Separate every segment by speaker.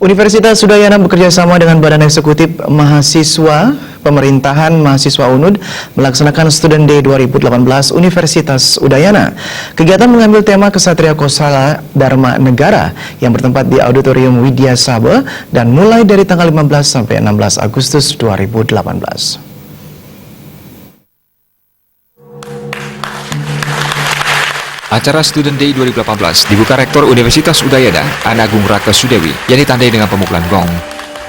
Speaker 1: Universitas Udayana bekerjasama dengan Badan Eksekutif Mahasiswa Pemerintahan Mahasiswa UNUD melaksanakan Student Day 2018 Universitas Udayana. Kegiatan mengambil tema Kesatria Kosala Dharma Negara yang bertempat di Auditorium Widya Sabha dan mulai dari tanggal 15 sampai 16 Agustus 2018.
Speaker 2: Acara Student Day 2018 dibuka Rektor Universitas Udayana, Anagung Raka Sudewi, yang ditandai dengan pemukulan gong.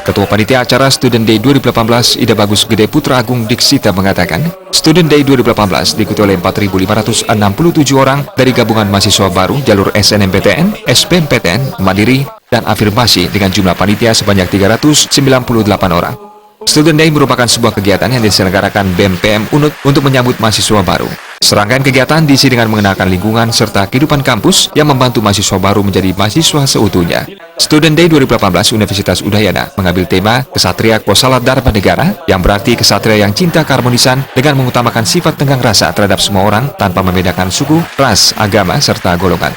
Speaker 2: Ketua Panitia Acara Student Day 2018, Ida Bagus Gede Putra Agung Diksita mengatakan, Student Day 2018 diikuti oleh 4.567 orang dari gabungan mahasiswa baru jalur SNMPTN, SBMPTN, Mandiri, dan Afirmasi dengan jumlah panitia sebanyak 398 orang. Student Day merupakan sebuah kegiatan yang diselenggarakan BEM-PM UNUD untuk menyambut mahasiswa baru. Serangkaian kegiatan diisi dengan mengenalkan lingkungan serta kehidupan kampus yang membantu mahasiswa baru menjadi mahasiswa seutuhnya. Student Day 2018 Universitas Udayana mengambil tema Kesatria Kosala Dharma Negara yang berarti kesatria yang cinta keharmonisan dengan mengutamakan sifat tenggang rasa terhadap semua orang tanpa membedakan suku, ras, agama, serta golongan.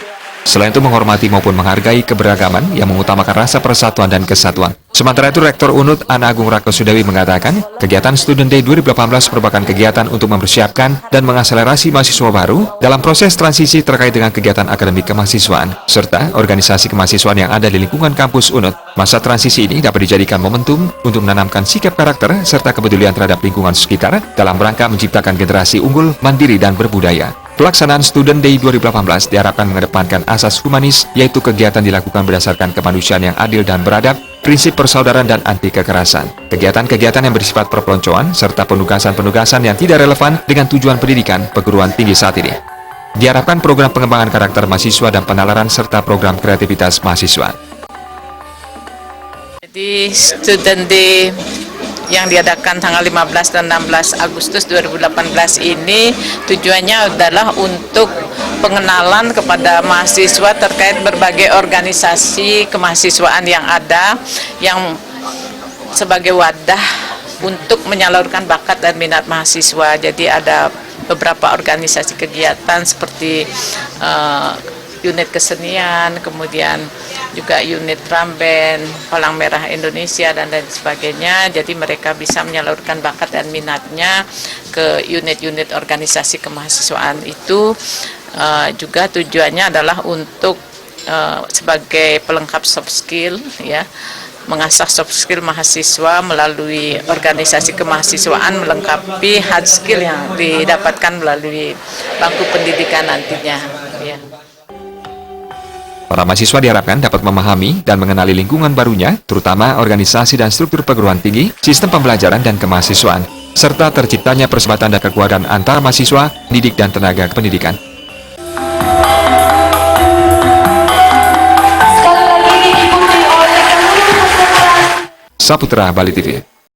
Speaker 2: Selain itu menghormati maupun menghargai keberagaman yang mengutamakan rasa persatuan dan kesatuan. Sementara itu Rektor UNUD Anagung Raka Sudewi mengatakan, kegiatan Student Day 2018 merupakan kegiatan untuk mempersiapkan dan mengakselerasi mahasiswa baru dalam proses transisi terkait dengan kegiatan akademik kemahasiswaan, serta organisasi kemahasiswaan yang ada di lingkungan kampus UNUD. Masa transisi ini dapat dijadikan momentum untuk menanamkan sikap karakter serta kepedulian terhadap lingkungan sekitar dalam rangka menciptakan generasi unggul, mandiri, dan berbudaya. Pelaksanaan Student Day 2018 diharapkan mengedepankan asas humanis, yaitu kegiatan dilakukan berdasarkan kemanusiaan yang adil dan beradab, prinsip persaudaraan dan anti kekerasan. Kegiatan-kegiatan yang bersifat perpeloncoan, serta penugasan-penugasan yang tidak relevan dengan tujuan pendidikan perguruan tinggi saat ini. Diharapkan program pengembangan karakter mahasiswa dan penalaran serta program kreativitas mahasiswa.
Speaker 3: Jadi Student Day yang diadakan tanggal 15 dan 16 Agustus 2018 ini tujuannya adalah untuk pengenalan kepada mahasiswa terkait berbagai organisasi kemahasiswaan yang ada yang sebagai wadah untuk menyalurkan bakat dan minat mahasiswa. Jadi ada beberapa organisasi kegiatan seperti unit kesenian, kemudian juga unit drum band, Palang Merah Indonesia, dan lain sebagainya. Jadi mereka bisa menyalurkan bakat dan minatnya ke unit-unit organisasi kemahasiswaan itu. Juga tujuannya adalah untuk sebagai pelengkap soft skill, ya, mengasah soft skill mahasiswa melalui organisasi kemahasiswaan, melengkapi hard skill yang didapatkan melalui bangku pendidikan nantinya, ya.
Speaker 2: Para mahasiswa diharapkan dapat memahami dan mengenali lingkungan barunya, terutama organisasi dan struktur perguruan tinggi, sistem pembelajaran dan kemahasiswaan, serta terciptanya persahabatan dan kekeluargaan antara mahasiswa, didik, dan tenaga pendidikan. Saputra Bali TV.